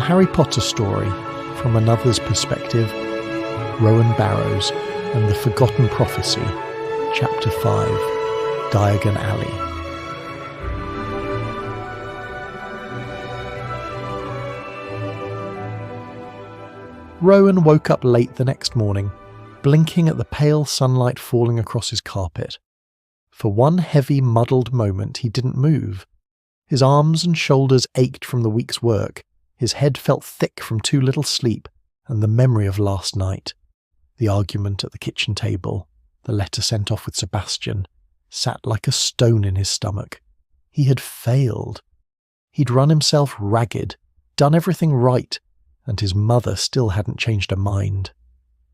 Harry Potter story from another's perspective, Rowan Barrows and the Forgotten Prophecy, Chapter 5, Diagon Alley. Rowan woke up late the next morning, blinking at the pale sunlight falling across his carpet. For one heavy, muddled moment he didn't move. His arms and shoulders ached from the week's work, his head felt thick from too little sleep, and the memory of last night, the argument at the kitchen table, the letter sent off with Sebastian, sat like a stone in his stomach. He had failed. He'd run himself ragged, done everything right, and his mother still hadn't changed her mind.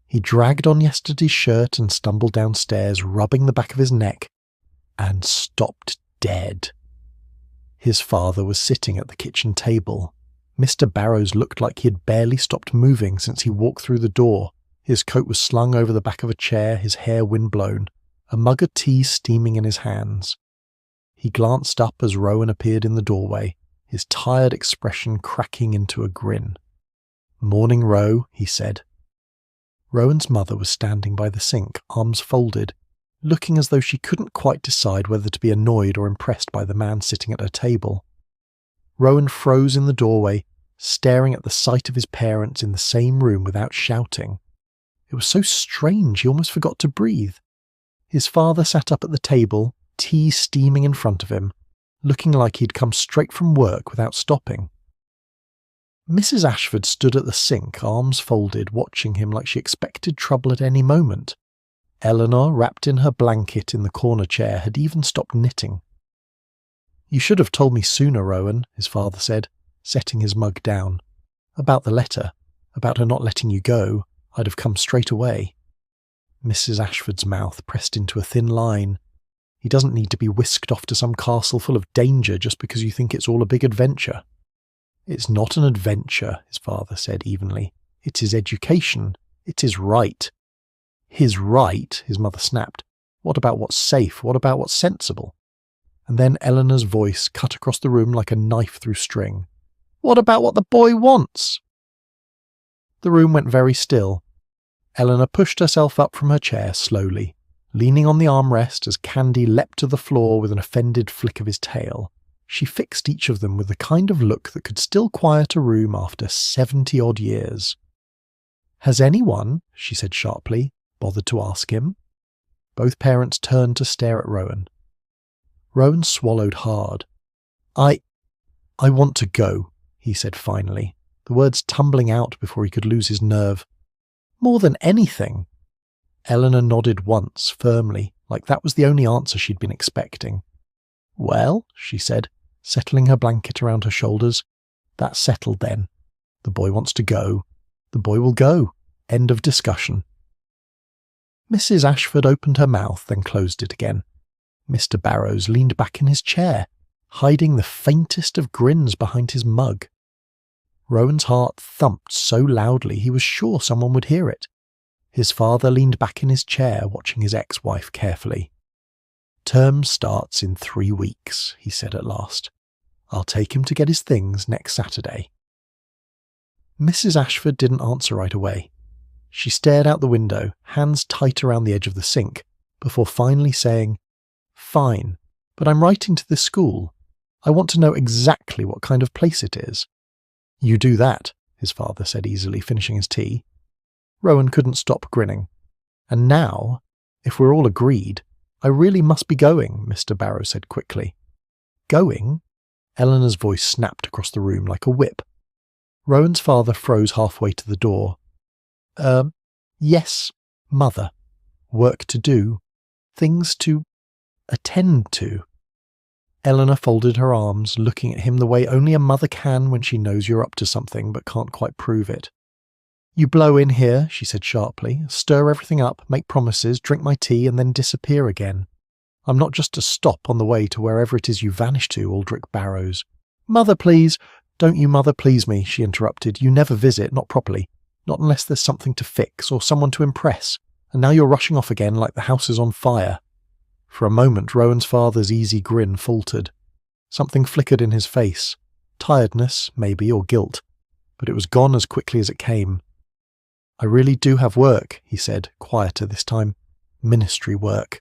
He dragged on yesterday's shirt and stumbled downstairs, rubbing the back of his neck, and stopped dead. His father was sitting at the kitchen table. Mr. Barrows looked like he had barely stopped moving since he walked through the door. His coat was slung over the back of a chair, his hair windblown, a mug of tea steaming in his hands. He glanced up as Rowan appeared in the doorway, his tired expression cracking into a grin. "Morning, Ro," he said. Rowan's mother was standing by the sink, arms folded, looking as though she couldn't quite decide whether to be annoyed or impressed by the man sitting at her table. Rowan froze in the doorway, staring at the sight of his parents in the same room without shouting. It was so strange he almost forgot to breathe. His father sat up at the table, tea steaming in front of him, looking like he'd come straight from work without stopping. Mrs. Ashford stood at the sink, arms folded, watching him like she expected trouble at any moment. Eleanor, wrapped in her blanket in the corner chair, had even stopped knitting. "You should have told me sooner, Rowan," his father said, setting his mug down. "About the letter, about her not letting you go, I'd have come straight away." Mrs. Ashford's mouth pressed into a thin line. "He doesn't need to be whisked off to some castle full of danger just because you think it's all a big adventure." "It's not an adventure," his father said evenly. "It's his education. It's his right." "His right?" his mother snapped. "What about what's safe? What about what's sensible?" And then Eleanor's voice cut across the room like a knife through string. "What about what the boy wants?" The room went very still. Eleanor pushed herself up from her chair slowly, leaning on the armrest as Candy leapt to the floor with an offended flick of his tail. She fixed each of them with the kind of look that could still quiet a room after 70-odd years. "Has anyone," she said sharply, "bothered to ask him?" Both parents turned to stare at Rowan. Rowan swallowed hard. I want to go," he said finally, the words tumbling out before he could lose his nerve. "More than anything." Eleanor nodded once, firmly, like that was the only answer she'd been expecting. "Well," she said, settling her blanket around her shoulders, "that's settled then. The boy wants to go. The boy will go. End of discussion." Mrs. Ashford opened her mouth, then closed it again. Mr. Barrows leaned back in his chair, hiding the faintest of grins behind his mug. Rowan's heart thumped so loudly he was sure someone would hear it. His father leaned back in his chair, watching his ex-wife carefully. "Term starts in 3 weeks," he said at last. "I'll take him to get his things next Saturday." Mrs. Ashford didn't answer right away. She stared out the window, hands tight around the edge of the sink, before finally saying, "Fine, but I'm writing to this school. I want to know exactly what kind of place it is." "You do that," his father said easily, finishing his tea. Rowan couldn't stop grinning. "And now, if we're all agreed, I really must be going," Mr. Barrows said quickly. "Going?" Eleanor's voice snapped across the room like a whip. Rowan's father froze halfway to the door. Yes, Mother. Work to do. Things to attend to." Eleanor folded her arms, looking at him the way only a mother can when she knows you're up to something but can't quite prove it. "You blow in here," she said sharply, "stir everything up, make promises, drink my tea, and then disappear again. I'm not just to stop on the way to wherever it is you vanish to, Aldrich Barrows." "Mother, please." "Don't you mother please me," she interrupted. "You never visit, not properly. Not unless there's something to fix or someone to impress. And now you're rushing off again like the house is on fire." For a moment, Rowan's father's easy grin faltered. Something flickered in his face. Tiredness, maybe, or guilt. but it was gone as quickly as it came. "I really do have work," he said, quieter this time. "Ministry work."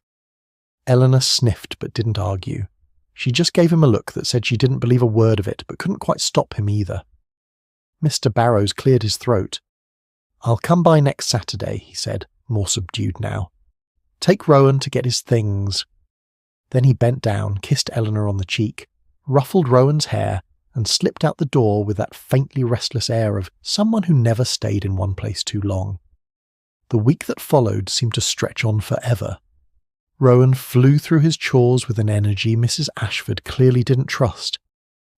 Eleanor sniffed but didn't argue. She just gave him a look that said she didn't believe a word of it, but couldn't quite stop him either. Mr. Barrows cleared his throat. "I'll come by next Saturday," he said, more subdued now. "Take Rowan to get his things." Then he bent down, kissed Eleanor on the cheek, ruffled Rowan's hair, and slipped out the door with that faintly restless air of someone who never stayed in one place too long. The week that followed seemed to stretch on forever. Rowan flew through his chores with an energy Mrs. Ashford clearly didn't trust,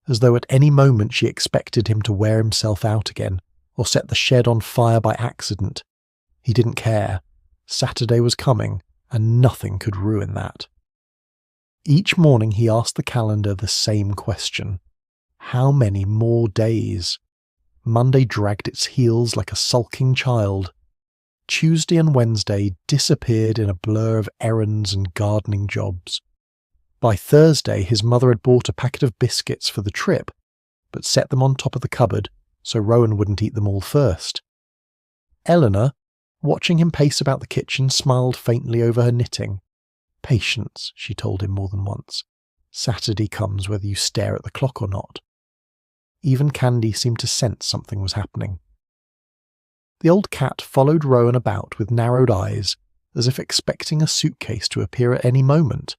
as though at any moment she expected him to wear himself out again, or set the shed on fire by accident. He didn't care. Saturday was coming, and nothing could ruin that. Each morning he asked the calendar the same question. How many more days? Monday dragged its heels like a sulking child. Tuesday and Wednesday disappeared in a blur of errands and gardening jobs. By Thursday his mother had bought a packet of biscuits for the trip, but set them on top of the cupboard so Rowan wouldn't eat them all first. Eleanor, watching him pace about the kitchen, smiled faintly over her knitting. "Patience," she told him more than once. "Saturday comes whether you stare at the clock or not." Even Candy seemed to sense something was happening. The old cat followed Rowan about with narrowed eyes, as if expecting a suitcase to appear at any moment.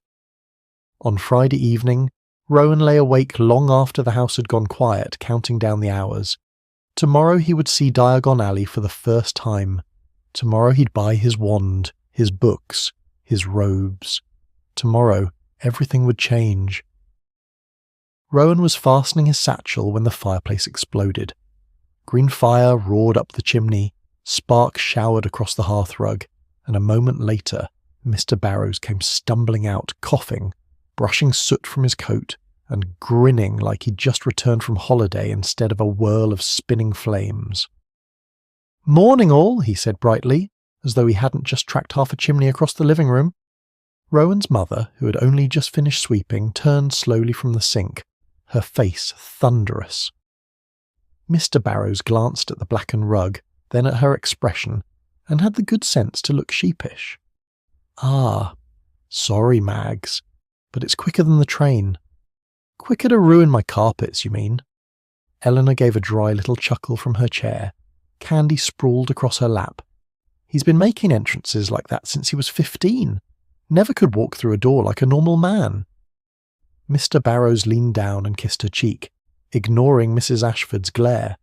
On Friday evening, Rowan lay awake long after the house had gone quiet, counting down the hours. Tomorrow he would see Diagon Alley for the first time. Tomorrow he'd buy his wand, his books, his robes. Tomorrow everything would change. Rowan was fastening his satchel when the fireplace exploded. Green fire roared up the chimney, sparks showered across the hearthrug, and a moment later Mr. Barrows came stumbling out, coughing, brushing soot from his coat, and grinning like he'd just returned from holiday instead of a whirl of spinning flames. "Morning all," he said brightly, as though he hadn't just tracked half a chimney across the living room. Rowan's mother, who had only just finished sweeping, turned slowly from the sink, her face thunderous. Mr. Barrows glanced at the blackened rug, then at her expression, and had the good sense to look sheepish. "Ah, sorry, Mags, but it's quicker than the train." "Quicker to ruin my carpets, you mean?" Eleanor gave a dry little chuckle from her chair. Candy sprawled across her lap. "He's been making entrances like that since he was 15. Never could walk through a door like a normal man." Mr. Barrows leaned down and kissed her cheek, ignoring Mrs. Ashford's glare.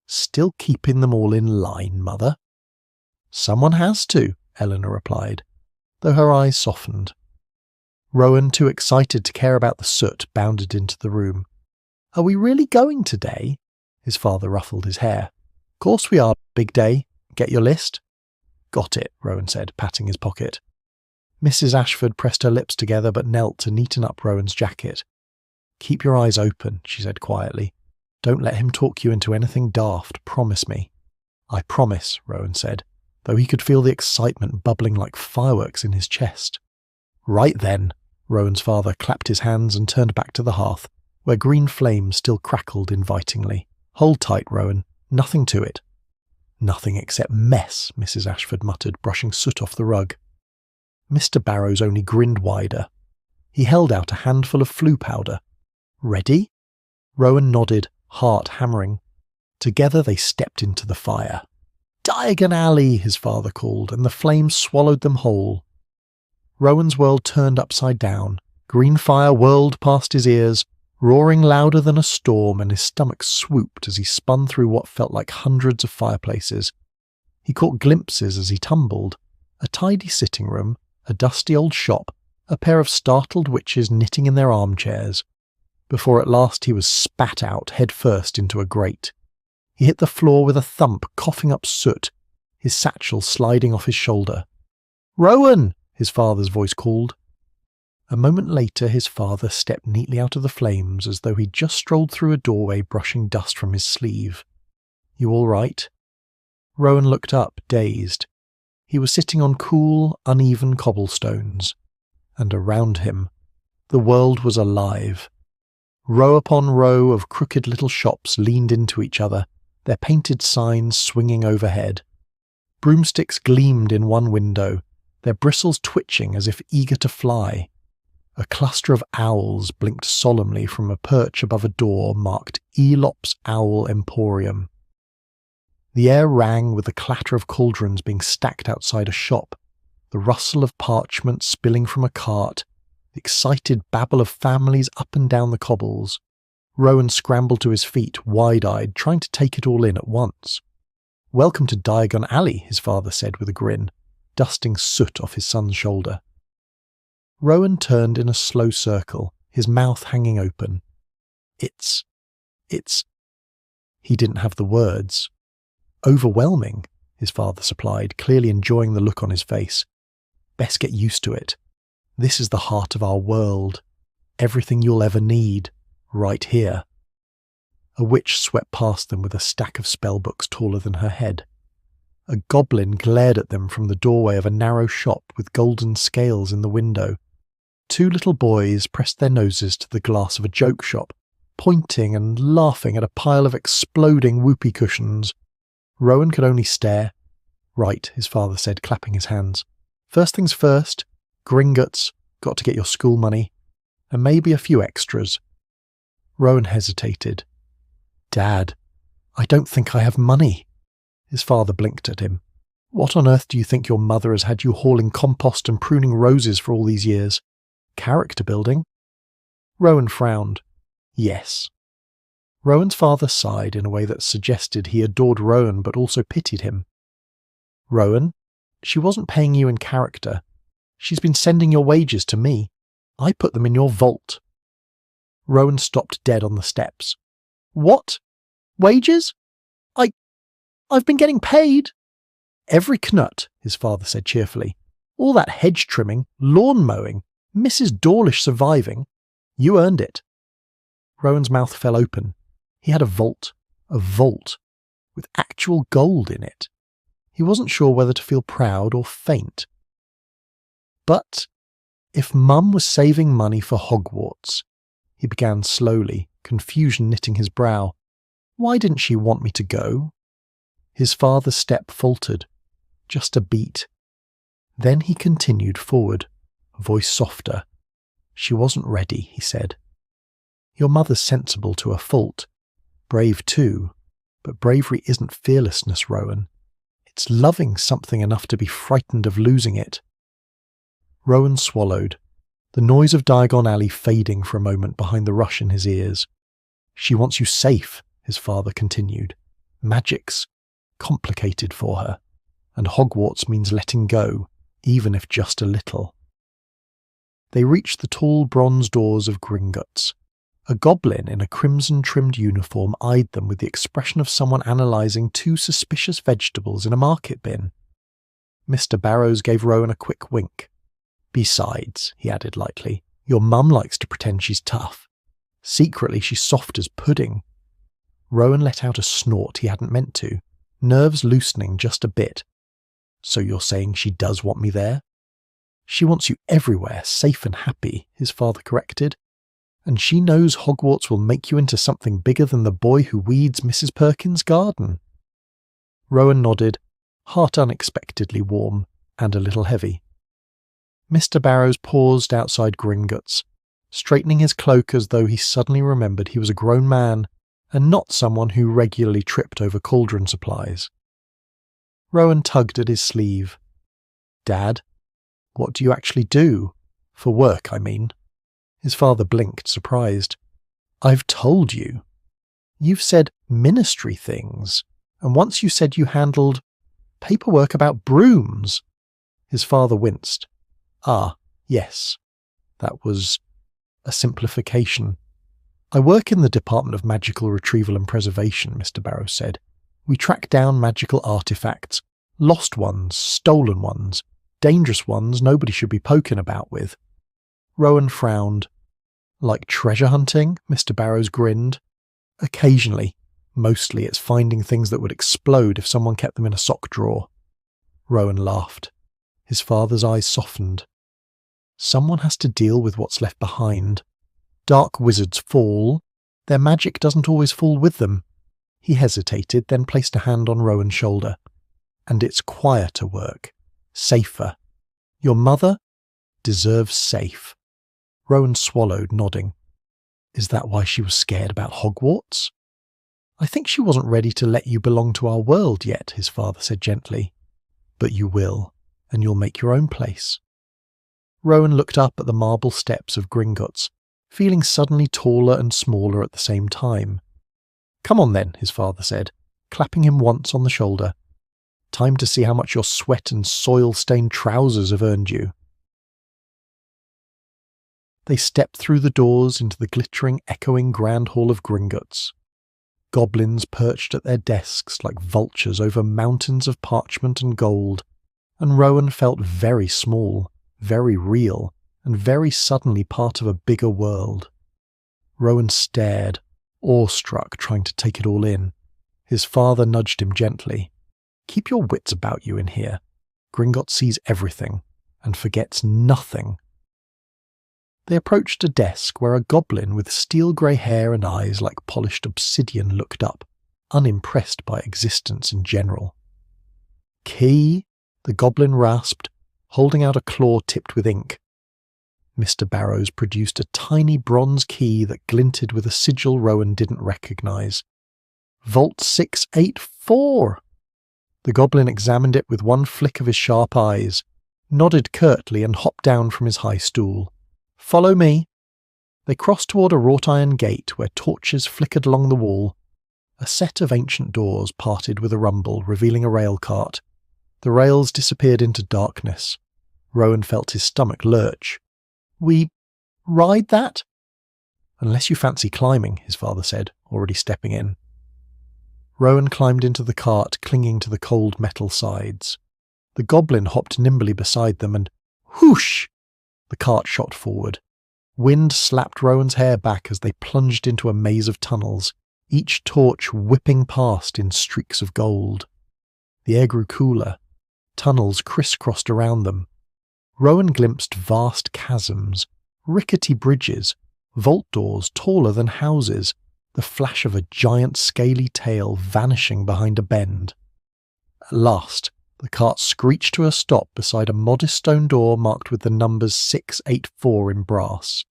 "Still keeping them all in line, Mother?" "Someone has to," Eleanor replied, though her eyes softened. Rowan, too excited to care about the soot, bounded into the room. "Are we really going today?" His father ruffled his hair. "Course we are, big day. Get your list?" "Got it," Rowan said, patting his pocket. Mrs. Ashford pressed her lips together but knelt to neaten up Rowan's jacket. "Keep your eyes open," she said quietly. "Don't let him talk you into anything daft, promise me." "I promise," Rowan said, though he could feel the excitement bubbling like fireworks in his chest. "Right then," Rowan's father clapped his hands and turned back to the hearth, where green flames still crackled invitingly. "Hold tight, Rowan. Nothing to it." "Nothing except mess," Mrs. Ashford muttered, brushing soot off the rug. Mr. Barrows only grinned wider. He held out a handful of flue powder. "Ready?" Rowan nodded, heart hammering. Together they stepped into the fire. "Diagon Alley," his father called, and the flames swallowed them whole. Rowan's world turned upside down. Green fire whirled past his ears, roaring louder than a storm, and his stomach swooped as he spun through what felt like hundreds of fireplaces. He caught glimpses as he tumbled. A tidy sitting room, a dusty old shop, a pair of startled witches knitting in their armchairs, before at last he was spat out headfirst into a grate. He hit the floor with a thump, coughing up soot, his satchel sliding off his shoulder. "Rowan!" his father's voice called. A moment later his father stepped neatly out of the flames as though he'd just strolled through a doorway brushing dust from his sleeve. "You all right?" Rowan looked up, dazed. He was sitting on cool, uneven cobblestones, and around him the world was alive. Row upon row of crooked little shops leaned into each other, their painted signs swinging overhead. Broomsticks gleamed in one window, their bristles twitching as if eager to fly. A cluster of owls blinked solemnly from a perch above a door marked Elop's Owl Emporium. The air rang with the clatter of cauldrons being stacked outside a shop, the rustle of parchment spilling from a cart, the excited babble of families up and down the cobbles. Rowan scrambled to his feet, wide-eyed, trying to take it all in at once. "Welcome to Diagon Alley," his father said with a grin, dusting soot off his son's shoulder. Rowan turned in a slow circle, his mouth hanging open. It's... He didn't have the words. "Overwhelming," his father supplied, clearly enjoying the look on his face. "Best get used to it. This is the heart of our world. Everything you'll ever need, right here." A witch swept past them with a stack of spellbooks taller than her head. A goblin glared at them from the doorway of a narrow shop with golden scales in the window. Two little boys pressed their noses to the glass of a joke shop, pointing and laughing at a pile of exploding whoopee cushions. Rowan could only stare. "Right," his father said, clapping his hands. "First things first, Gringotts, got to get your school money, and maybe a few extras." Rowan hesitated. "Dad, I don't think I have money." His father blinked at him. "What on earth do you think your mother has had you hauling compost and pruning roses for all these years? Character building?" Rowan frowned. "Yes." Rowan's father sighed in a way that suggested he adored Rowan but also pitied him. "Rowan, she wasn't paying you in character. She's been sending your wages to me. I put them in your vault." Rowan stopped dead on the steps. "What? Wages? I've been getting paid." "Every knut," his father said cheerfully. "All that hedge trimming, lawn mowing, Mrs. Dawlish surviving. You earned it." Rowan's mouth fell open. He had a vault, with actual gold in it. He wasn't sure whether to feel proud or faint. "But if Mum was saving money for Hogwarts," he began slowly, confusion knitting his brow, "why didn't she want me to go?" His father's step faltered, just a beat. Then he continued forward, voice softer. "She wasn't ready," he said. "Your mother's sensible to a fault. Brave too, but bravery isn't fearlessness, Rowan. It's loving something enough to be frightened of losing it." Rowan swallowed, the noise of Diagon Alley fading for a moment behind the rush in his ears. "She wants you safe," his father continued. "Magic's complicated for her, and Hogwarts means letting go, even if just a little." They reached the tall bronze doors of Gringotts. A goblin in a crimson-trimmed uniform eyed them with the expression of someone analysing two suspicious vegetables in a market bin. Mr. Barrows gave Rowan a quick wink. "Besides," he added lightly, "your mum likes to pretend she's tough. Secretly she's soft as pudding." Rowan let out a snort he hadn't meant to, nerves loosening just a bit. "So you're saying she does want me there?" "She wants you everywhere, safe and happy," his father corrected. "And she knows Hogwarts will make you into something bigger than the boy who weeds Mrs. Perkins' garden." Rowan nodded, heart unexpectedly warm and a little heavy. Mr. Barrows paused outside Gringotts, straightening his cloak as though he suddenly remembered he was a grown man and not someone who regularly tripped over cauldron supplies. Rowan tugged at his sleeve. "Dad, what do you actually do? For work, I mean." His father blinked, surprised. "I've told you. You've said ministry things, and once you said you handled paperwork about brooms." His father winced. "Ah, yes. That was a simplification. I work in the Department of Magical Retrieval and Preservation," Mr. Barrows said. "We track down magical artifacts, lost ones, stolen ones, dangerous ones nobody should be poking about with." Rowan frowned. "Like treasure hunting?" Mr. Barrows grinned. "Occasionally. Mostly it's finding things that would explode if someone kept them in a sock drawer." Rowan laughed. His father's eyes softened. "Someone has to deal with what's left behind. Dark wizards fall. Their magic doesn't always fall with them. He hesitated, then placed a hand on Rowan's shoulder. "And it's quieter work. Safer. Your mother deserves safe." Rowan swallowed, nodding. "Is that why she was scared about Hogwarts?" "I think she wasn't ready to let you belong to our world yet," his father said gently. "But you will, and you'll make your own place." Rowan looked up at the marble steps of Gringotts, feeling suddenly taller and smaller at the same time. "Come on then," his father said, clapping him once on the shoulder. "Time to see how much your sweat and soil-stained trousers have earned you." They stepped through the doors into the glittering, echoing grand hall of Gringotts. Goblins perched at their desks like vultures over mountains of parchment and gold, and Rowan felt very small, very real, and very suddenly part of a bigger world. Rowan stared, awestruck, trying to take it all in. His father nudged him gently. "Keep your wits about you in here. Gringotts sees everything, and forgets nothing." They approached a desk where a goblin with steel-grey hair and eyes like polished obsidian looked up, unimpressed by existence in general. "Key?" the goblin rasped, holding out a claw tipped with ink. Mr. Barrows produced a tiny bronze key that glinted with a sigil Rowan didn't recognise. "Vault 684! The goblin examined it with one flick of his sharp eyes, nodded curtly and hopped down from his high stool. "Follow me." They crossed toward a wrought-iron gate where torches flickered along the wall. A set of ancient doors parted with a rumble, revealing a rail cart. The rails disappeared into darkness. Rowan felt his stomach lurch. "We ride that?" "Unless you fancy climbing," his father said, already stepping in. Rowan climbed into the cart, clinging to the cold metal sides. The goblin hopped nimbly beside them and whoosh! The cart shot forward. Wind slapped Rowan's hair back as they plunged into a maze of tunnels, each torch whipping past in streaks of gold. The air grew cooler. Tunnels crisscrossed around them. Rowan glimpsed vast chasms, rickety bridges, vault doors taller than houses, the flash of a giant scaly tail vanishing behind a bend. At last, the cart screeched to a stop beside a modest stone door marked with the numbers 684 in brass.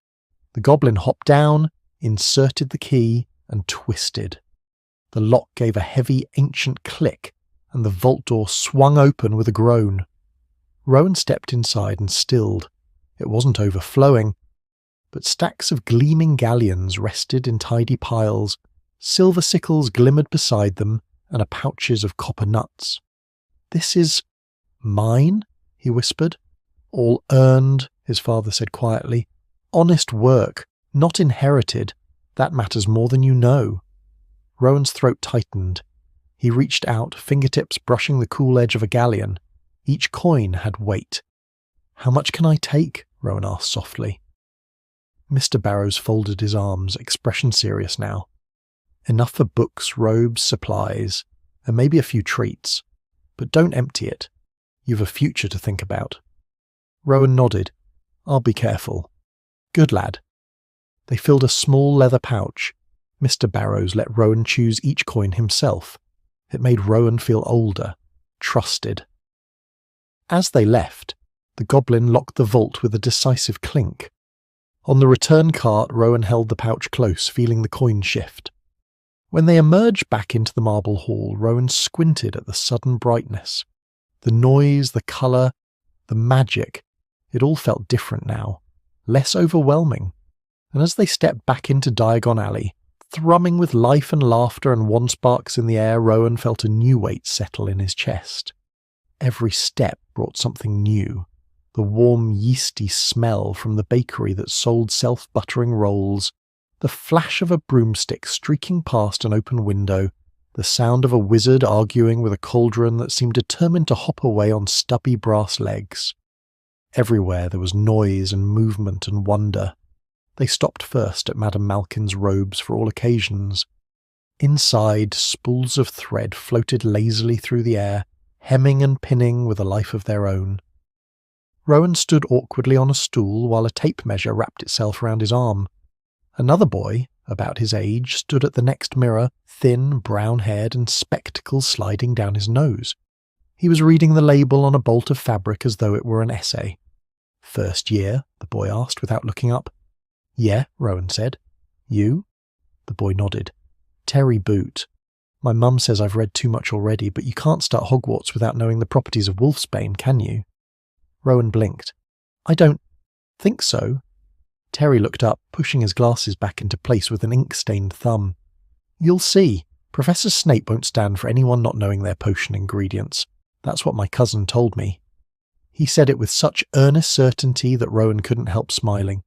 The goblin hopped down, inserted the key, and twisted. The lock gave a heavy, ancient click, and the vault door swung open with a groan. Rowan stepped inside and stilled. It wasn't overflowing, but stacks of gleaming galleons rested in tidy piles, silver sickles glimmered beside them, and pouches of copper nuts. "This is mine," he whispered. "All earned," his father said quietly. "Honest work, not inherited. That matters more than you know." Rowan's throat tightened. He reached out, fingertips brushing the cool edge of a galleon. Each coin had weight. "How much can I take?" Rowan asked softly. Mr. Barrows folded his arms, expression serious now. "Enough for books, robes, supplies, and maybe a few treats. But don't empty it. You've a future to think about." Rowan nodded. "I'll be careful." "Good lad." They filled a small leather pouch. Mr. Barrows let Rowan choose each coin himself. It made Rowan feel older, trusted. As they left, the goblin locked the vault with a decisive clink. On the return cart, Rowan held the pouch close, feeling the coin shift. When they emerged back into the marble hall, Rowan squinted at the sudden brightness. The noise, the colour, the magic, it all felt different now, less overwhelming. And as they stepped back into Diagon Alley, thrumming with life and laughter and wand sparks in the air, Rowan felt a new weight settle in his chest. Every step brought something new. The warm, yeasty smell from the bakery that sold self-buttering rolls, the flash of a broomstick streaking past an open window, the sound of a wizard arguing with a cauldron that seemed determined to hop away on stubby brass legs. Everywhere there was noise and movement and wonder. They stopped first at Madame Malkin's robes for all occasions. Inside, spools of thread floated lazily through the air, hemming and pinning with a life of their own. Rowan stood awkwardly on a stool while a tape measure wrapped itself around his arm. Another boy, about his age, stood at the next mirror, thin, brown-haired and spectacles sliding down his nose. He was reading the label on a bolt of fabric as though it were an essay. "First year?" the boy asked without looking up. "Yeah," Rowan said. "You?" The boy nodded. "Terry Boot. My mum says I've read too much already, but you can't start Hogwarts without knowing the properties of wolfsbane, can you?" Rowan blinked. "I don't think so." Terry looked up, pushing his glasses back into place with an ink-stained thumb. "You'll see. Professor Snape won't stand for anyone not knowing their potion ingredients. That's what my cousin told me." He said it with such earnest certainty that Rowan couldn't help smiling.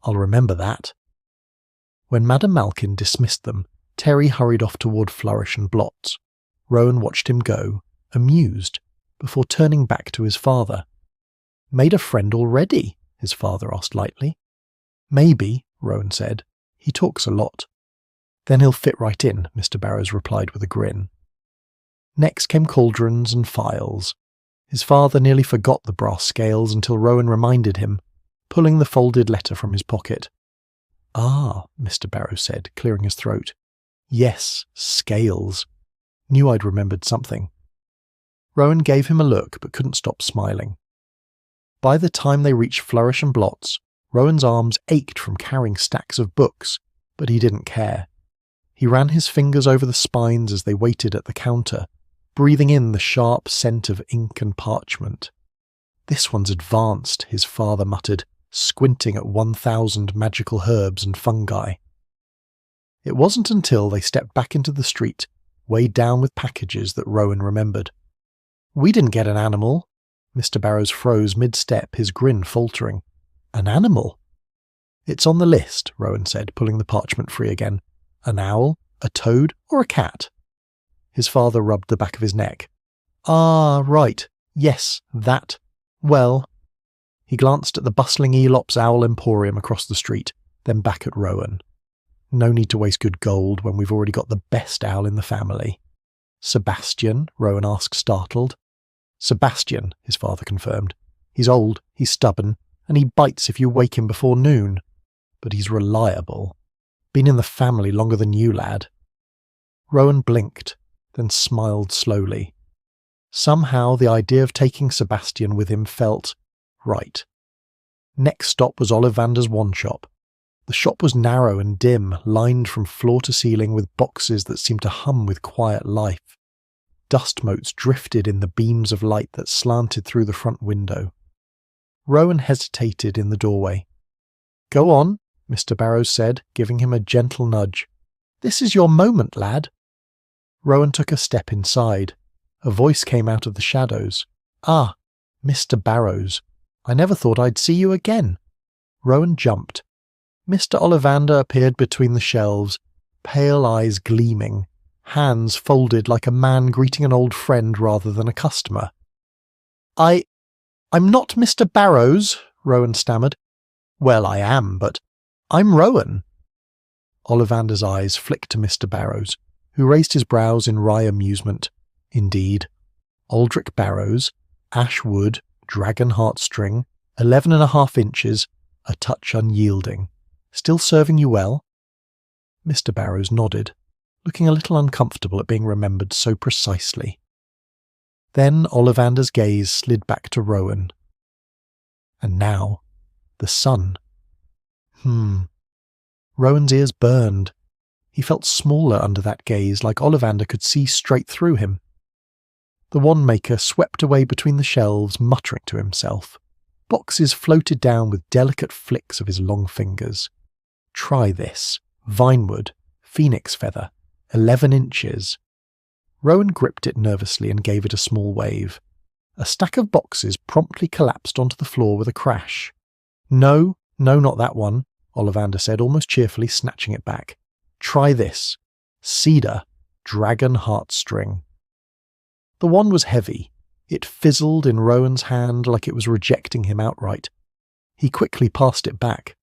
"I'll remember that." When Madame Malkin dismissed them, Terry hurried off toward Flourish and Blots. Rowan watched him go, amused, before turning back to his father. "Made a friend already?" his father asked lightly. "Maybe," Rowan said. "He talks a lot." "Then he'll fit right in," Mr. Barrows replied with a grin. Next came cauldrons and phials. His father nearly forgot the brass scales until Rowan reminded him, pulling the folded letter from his pocket. "Ah," Mr. Barrows said, clearing his throat. "Yes, scales. Knew I'd remembered something." Rowan gave him a look but couldn't stop smiling. By the time they reached Flourish and Blots, Rowan's arms ached from carrying stacks of books, but he didn't care. He ran his fingers over the spines as they waited at the counter, breathing in the sharp scent of ink and parchment. "This one's advanced," his father muttered, squinting at 1,000 magical herbs and fungi. It wasn't until they stepped back into the street, weighed down with packages, that Rowan remembered. "We didn't get an animal." Mr. Barrows froze mid-step, his grin faltering. "An animal?" "It's on the list," Rowan said, pulling the parchment free again. "An owl, a toad, or a cat?" His father rubbed the back of his neck. "Ah, right. Yes, that. Well..." He glanced at the bustling Elop's Owl Emporium across the street, then back at Rowan. "No need to waste good gold when we've already got the best owl in the family." "Sebastian?" Rowan asked, startled. "Sebastian," his father confirmed. "He's old, he's stubborn, and he bites if you wake him before noon. But he's reliable. Been in the family longer than you, lad." Rowan blinked, then smiled slowly. Somehow the idea of taking Sebastian with him felt right. Next stop was Ollivander's wand shop. The shop was narrow and dim, lined from floor to ceiling with boxes that seemed to hum with quiet life. Dust motes drifted in the beams of light that slanted through the front window. Rowan hesitated in the doorway. "Go on," Mr. Barrows said, giving him a gentle nudge. "This is your moment, lad." Rowan took a step inside. A voice came out of the shadows. "Ah, Mr. Barrows. I never thought I'd see you again." Rowan jumped. Mr. Ollivander appeared between the shelves, pale eyes gleaming, hands folded like a man greeting an old friend rather than a customer. I'm not Mr. Barrows," Rowan stammered. "Well, I am, but I'm Rowan." Ollivander's eyes flicked to Mr. Barrows, who raised his brows in wry amusement. Indeed. Aldrich Barrows, ash wood, dragon heartstring, 11.5 inches, a touch unyielding. Still serving you well? Mr. Barrows nodded, looking a little uncomfortable at being remembered so precisely. Then Ollivander's gaze slid back to Rowan. And now, the sun. Rowan's ears burned. He felt smaller under that gaze, like Ollivander could see straight through him. The wand-maker swept away between the shelves, muttering to himself. Boxes floated down with delicate flicks of his long fingers. Try this. Vinewood. Phoenix feather. 11 inches. Rowan gripped it nervously and gave it a small wave. A stack of boxes promptly collapsed onto the floor with a crash. No, not that one, Ollivander said almost cheerfully, snatching it back. Try this. Cedar. Dragon heartstring. The wand was heavy. It fizzled in Rowan's hand like it was rejecting him outright. He quickly passed it back.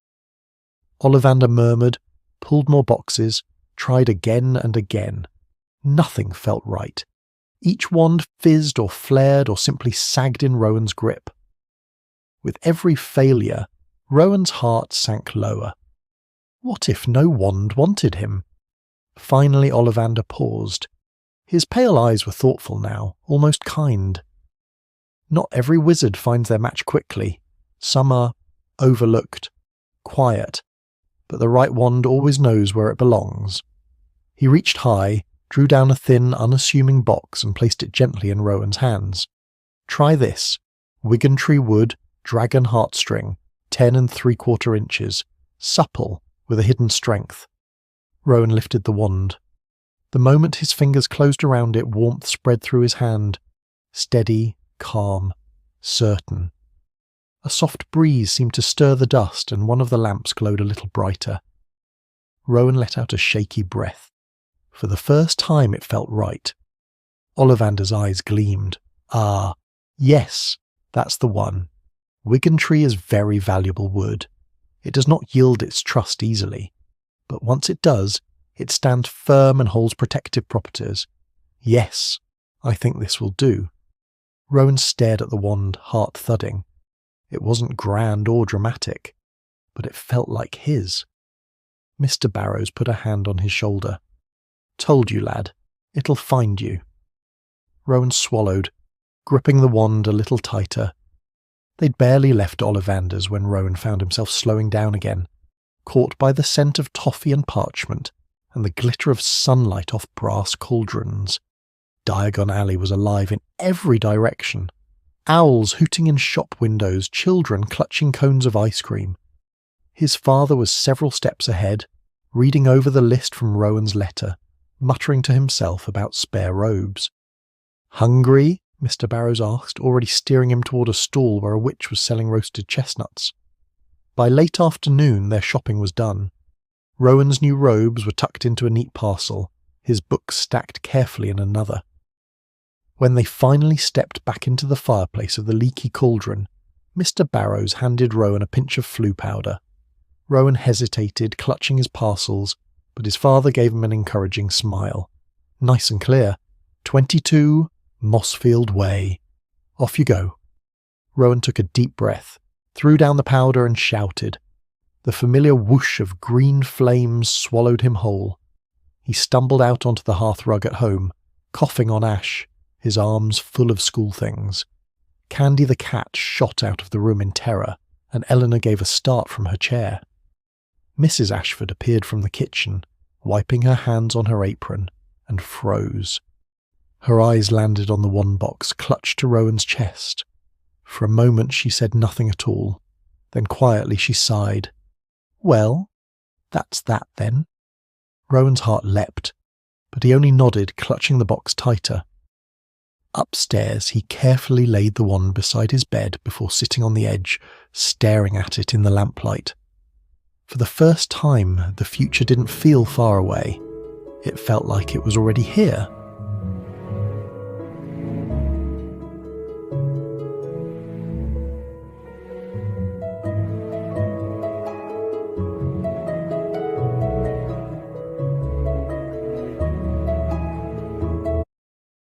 Ollivander murmured, pulled more boxes, tried again and again. Nothing felt right. Each wand fizzed or flared or simply sagged in Rowan's grip. With every failure, Rowan's heart sank lower. What if no wand wanted him? Finally Ollivander paused. His pale eyes were thoughtful now, almost kind. Not every wizard finds their match quickly. Some are overlooked, quiet, but the right wand always knows where it belongs. He reached high, drew down a thin, unassuming box and placed it gently in Rowan's hands. Try this. Wiggentree wood, dragon heartstring, 10 3/4 inches, supple, with a hidden strength. Rowan lifted the wand. The moment his fingers closed around it, warmth spread through his hand. Steady, calm, certain. A soft breeze seemed to stir the dust, and one of the lamps glowed a little brighter. Rowan let out a shaky breath. For the first time it felt right. Ollivander's eyes gleamed. Ah, yes, that's the one. Wiggentree is very valuable wood. It does not yield its trust easily, but once it does, it stands firm and holds protective properties. Yes, I think this will do. Rowan stared at the wand, heart thudding. It wasn't grand or dramatic, but it felt like his. Mr. Barrows put a hand on his shoulder. Told you, lad. It'll find you. Rowan swallowed, gripping the wand a little tighter. They'd barely left Ollivander's when Rowan found himself slowing down again, caught by the scent of toffee and parchment and the glitter of sunlight off brass cauldrons. Diagon Alley was alive in every direction. Owls hooting in shop windows, children clutching cones of ice cream. His father was several steps ahead, reading over the list from Rowan's letter, muttering to himself about spare robes. Hungry? Mr. Barrows asked, already steering him toward a stall where a witch was selling roasted chestnuts. By late afternoon their shopping was done. Rowan's new robes were tucked into a neat parcel, his books stacked carefully in another. When they finally stepped back into the fireplace of the leaky cauldron, Mr. Barrows handed Rowan a pinch of flue powder. Rowan hesitated, clutching his parcels, but his father gave him an encouraging smile. Nice and clear. 22 Mossfield Way. Off you go. Rowan took a deep breath, threw down the powder and shouted. The familiar whoosh of green flames swallowed him whole. He stumbled out onto the hearthrug at home, coughing on ash, his arms full of school things. Candy the cat shot out of the room in terror, and Eleanor gave a start from her chair. Mrs. Ashford appeared from the kitchen, wiping her hands on her apron, and froze. Her eyes landed on the wand box clutched to Rowan's chest. For a moment she said nothing at all. Then quietly she sighed. Well, that's that then. Rowan's heart leapt, but he only nodded, clutching the box tighter. Upstairs he carefully laid the wand beside his bed before sitting on the edge, staring at it in the lamplight. For the first time, the future didn't feel far away. It felt like it was already here.